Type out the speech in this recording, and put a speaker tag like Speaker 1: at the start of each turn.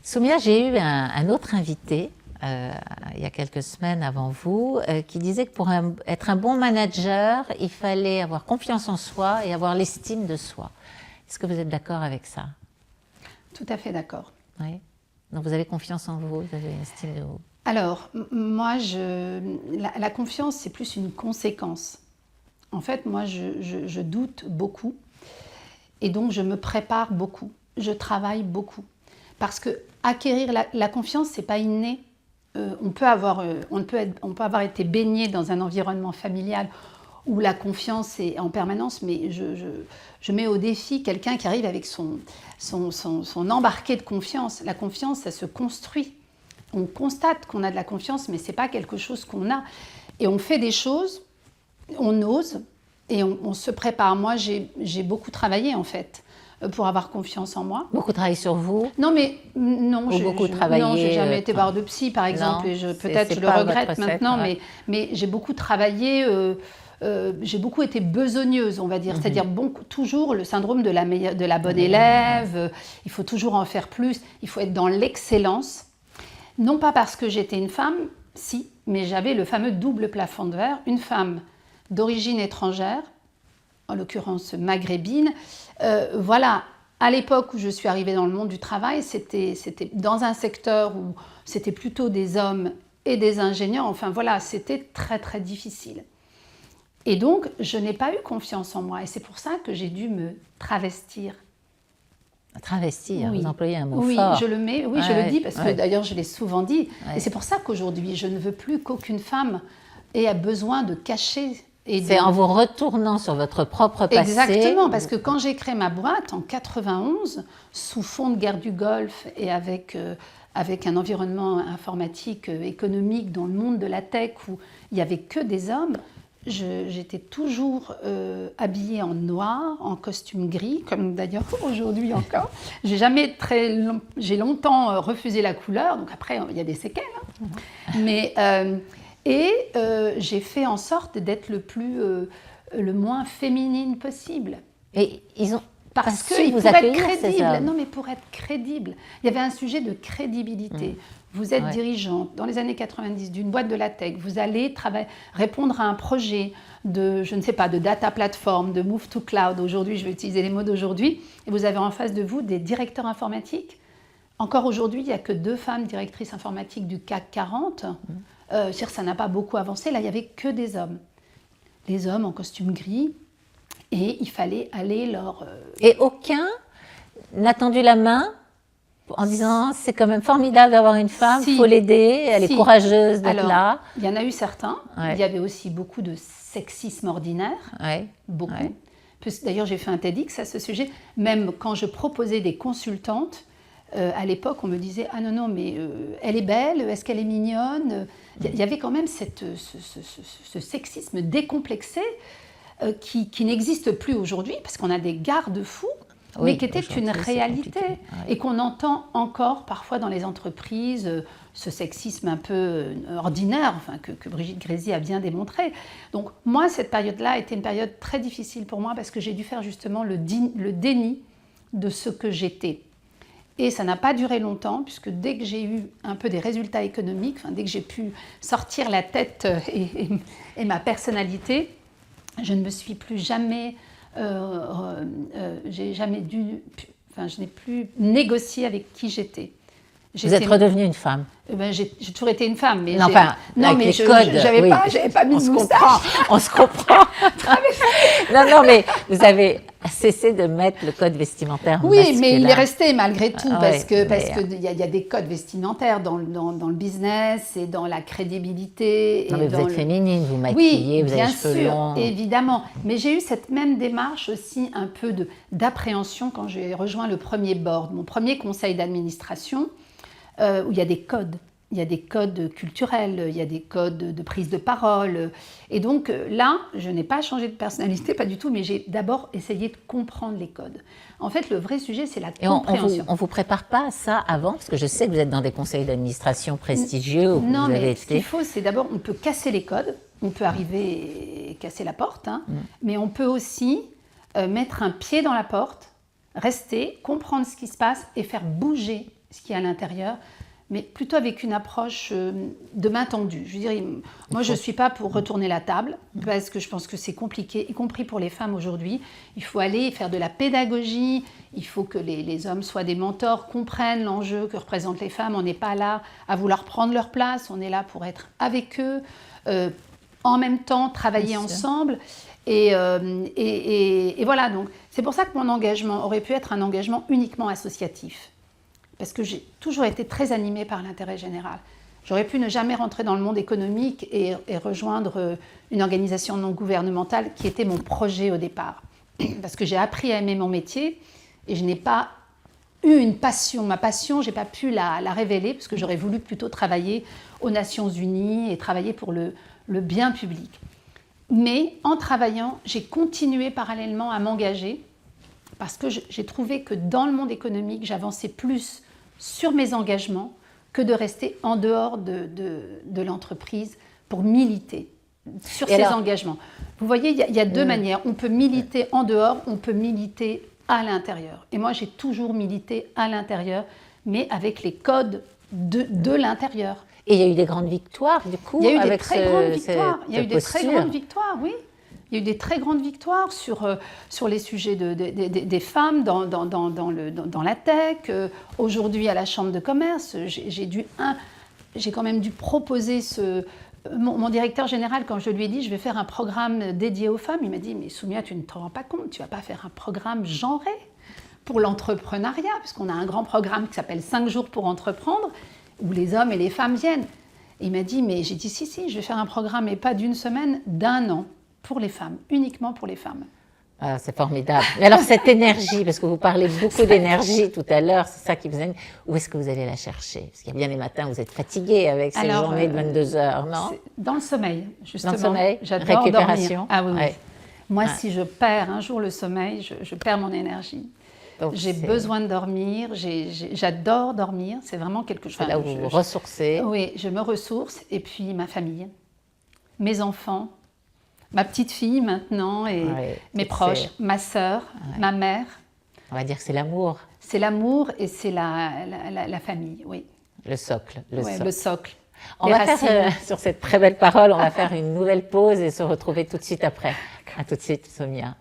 Speaker 1: Soumia, j'ai eu un autre invité il y a quelques semaines avant vous qui disait que pour être un bon manager, il fallait avoir confiance en soi et avoir l'estime de soi. Est-ce que vous êtes d'accord avec ça?
Speaker 2: Tout à fait d'accord.
Speaker 1: Oui. Donc vous avez confiance en vous, vous avez une estime de vous.
Speaker 2: Alors, moi, la confiance, c'est plus une conséquence. En fait, moi, je doute beaucoup et donc je me prépare beaucoup, je travaille beaucoup. Parce que acquérir la confiance, c'est pas inné. On peut avoir été baigné dans un environnement familial où la confiance est en permanence, mais je mets au défi quelqu'un qui arrive avec son embarqué de confiance. La confiance, ça se construit. On constate qu'on a de la confiance, mais ce n'est pas quelque chose qu'on a. Et on fait des choses, on ose, et on se prépare. Moi, j'ai beaucoup travaillé, en fait, pour avoir confiance en moi.
Speaker 1: Beaucoup travaillé sur vous?
Speaker 2: Non, mais non,
Speaker 1: j'ai
Speaker 2: jamais été voir de psy, par exemple, et peut-être je le regrette maintenant, mais j'ai beaucoup travaillé, j'ai beaucoup été besogneuse, on va dire, c'est-à-dire toujours le syndrome de la bonne élève, il faut toujours en faire plus, il faut être dans l'excellence. Non pas parce que j'étais une femme, si, mais j'avais le fameux double plafond de verre, une femme d'origine étrangère, en l'occurrence maghrébine. Voilà, à l'époque où je suis arrivée dans le monde du travail, c'était dans un secteur où c'était plutôt des hommes et des ingénieurs. Enfin voilà, c'était très très difficile. Et donc, je n'ai pas eu confiance en moi. Et c'est pour ça que j'ai dû me travestir.
Speaker 1: Travestir,
Speaker 2: oui.
Speaker 1: Vous employez un mot
Speaker 2: oui,
Speaker 1: fort.
Speaker 2: Je le dis, parce que d'ailleurs, je l'ai souvent dit. Et c'est pour ça qu'aujourd'hui, je ne veux plus qu'aucune femme ait besoin de cacher.
Speaker 1: C'est en vous retournant sur votre propre passé.
Speaker 2: Exactement, parce que quand j'ai créé ma boîte en 91, sous fond de guerre du Golfe et avec un environnement informatique, économique dans le monde de la tech où il n'y avait que des hommes, j'étais toujours habillée en noir, en costume gris, comme d'ailleurs aujourd'hui encore. J'ai longtemps refusé la couleur, donc après il y a des séquelles. Hein. Mais j'ai fait en sorte d'être le moins féminine possible.
Speaker 1: Et ils ont
Speaker 2: parce que pour être crédible, non mais pour être crédible, il y avait un sujet de crédibilité. Vous êtes dirigeante dans les années 90 d'une boîte de la tech, vous allez répondre à un projet de, je ne sais pas, de data platform, de move to cloud. Aujourd'hui, je vais utiliser les mots d'aujourd'hui. Et vous avez en face de vous des directeurs informatiques. Encore aujourd'hui, il n'y a que 2 femmes directrices informatiques du CAC 40. C'est-à-dire que ça n'a pas beaucoup avancé. Là, il n'y avait que des hommes. Les hommes en costume gris. Et il fallait aller leur...
Speaker 1: Et aucun n'a tendu la main en disant c'est quand même formidable d'avoir une femme, il faut l'aider, elle est courageuse d'être là.
Speaker 2: Il y en a eu certains. Il y avait aussi beaucoup de sexisme ordinaire. Beaucoup. D'ailleurs, j'ai fait un TEDx à ce sujet. Même quand je proposais des consultantes, à l'époque, on me disait « Ah non, mais elle est belle, est-ce qu'elle est mignonne ?» Il y avait quand même ce sexisme décomplexé qui n'existe plus aujourd'hui, parce qu'on a des garde-fous, mais qui était une réalité, et qu'on entend encore parfois dans les entreprises, ce sexisme un peu ordinaire, enfin, que Brigitte Grésy a bien démontré. Donc moi, cette période-là était une période très difficile pour moi, parce que j'ai dû faire justement le déni de ce que j'étais. Et ça n'a pas duré longtemps, puisque dès que j'ai eu un peu des résultats économiques, dès que j'ai pu sortir la tête et ma personnalité, je ne me suis plus jamais... je n'ai plus négocié avec qui j'étais.
Speaker 1: Vous êtes redevenue une femme.
Speaker 2: J'ai toujours été une femme, mais
Speaker 1: j'avais
Speaker 2: pas mis de moustache.
Speaker 1: On se comprend. non, mais vous avez cessé de mettre le code vestimentaire masculin.
Speaker 2: Oui, mais il est resté malgré tout, parce qu'il y a des codes vestimentaires dans le business et dans la crédibilité.
Speaker 1: Non, mais vous êtes féminine, vous maquillez, vous avez les cheveux longs.
Speaker 2: Bien sûr, évidemment. Mais j'ai eu cette même démarche aussi, un peu d'appréhension quand j'ai rejoint le premier board, mon premier conseil d'administration, où il y a des codes. Il y a des codes culturels, il y a des codes de prise de parole. Et donc là, je n'ai pas changé de personnalité, pas du tout, mais j'ai d'abord essayé de comprendre les codes. En fait, le vrai sujet, c'est la compréhension.
Speaker 1: On ne vous prépare pas à ça avant? Parce que je sais que vous êtes dans des conseils d'administration prestigieux.
Speaker 2: Non, mais ce qu'il faut, c'est d'abord, on peut casser les codes, on peut arriver et casser la porte, mais on peut aussi mettre un pied dans la porte, rester, comprendre ce qui se passe et faire bouger ce qui est à l'intérieur, mais plutôt avec une approche de main tendue. Je veux dire, moi, je ne suis pas pour retourner la table, parce que je pense que c'est compliqué, y compris pour les femmes aujourd'hui. Il faut aller faire de la pédagogie, il faut que les hommes soient des mentors, comprennent l'enjeu que représentent les femmes. On n'est pas là à vouloir prendre leur place, on est là pour être avec eux, en même temps, travailler ensemble. Et voilà, donc c'est pour ça que mon engagement aurait pu être un engagement uniquement associatif. Parce que j'ai toujours été très animée par l'intérêt général. J'aurais pu ne jamais rentrer dans le monde économique et rejoindre une organisation non gouvernementale qui était mon projet au départ. Parce que j'ai appris à aimer mon métier et je n'ai pas eu une passion. Ma passion, je n'ai pas pu la révéler parce que j'aurais voulu plutôt travailler aux Nations Unies et travailler pour le bien public. Mais en travaillant, j'ai continué parallèlement à m'engager parce que j'ai trouvé que dans le monde économique, j'avançais plus sur mes engagements que de rester en dehors de l'entreprise pour militer sur ces engagements. Vous voyez, il y a deux manières. On peut militer en dehors, on peut militer à l'intérieur. Et moi, j'ai toujours milité à l'intérieur, mais avec les codes de l'intérieur.
Speaker 1: Et il y a eu des grandes victoires, du coup,
Speaker 2: il y a eu
Speaker 1: avec
Speaker 2: des très grandes victoires.
Speaker 1: Il y a eu des
Speaker 2: très grandes victoires, oui. Il y a eu des très grandes victoires sur les sujets des femmes dans la tech. Aujourd'hui, à la Chambre de commerce, j'ai quand même dû proposer mon directeur général, quand je lui ai dit je vais faire un programme dédié aux femmes, il m'a dit mais Soumia, tu ne te rends pas compte, tu ne vas pas faire un programme genré pour l'entrepreneuriat, puisqu'on a un grand programme qui s'appelle 5 jours pour entreprendre, où les hommes et les femmes viennent. Et il m'a dit mais j'ai dit si, je vais faire un programme, et pas d'une semaine, d'1 an. Pour les femmes, uniquement pour les femmes.
Speaker 1: Ah, c'est formidable. Mais alors cette énergie, parce que vous parlez beaucoup d'énergie tout à l'heure, c'est ça qui vous aime. Où est-ce que vous allez la chercher? Parce qu'il y a bien des matins, vous êtes fatiguée avec ces journées de 22 heures, non?
Speaker 2: Dans le sommeil, justement.
Speaker 1: Dans le sommeil,
Speaker 2: j'adore
Speaker 1: récupération.
Speaker 2: Dormir. Ah oui, oui. Moi, si je perds un jour le sommeil, je perds mon énergie. J'ai besoin de dormir, j'adore dormir, c'est vraiment quelque chose.
Speaker 1: C'est là où vous vous ressourcez.
Speaker 2: Oui, je me ressource, et puis ma famille, mes enfants. Ma petite fille maintenant et mes proches, ma sœur, ma mère.
Speaker 1: On va dire que c'est l'amour.
Speaker 2: C'est l'amour et c'est la famille, oui.
Speaker 1: Le socle.
Speaker 2: Le socle.
Speaker 1: On va faire, sur cette très belle parole, on va faire une nouvelle pause et se retrouver tout de suite après. À tout de suite, Soumia.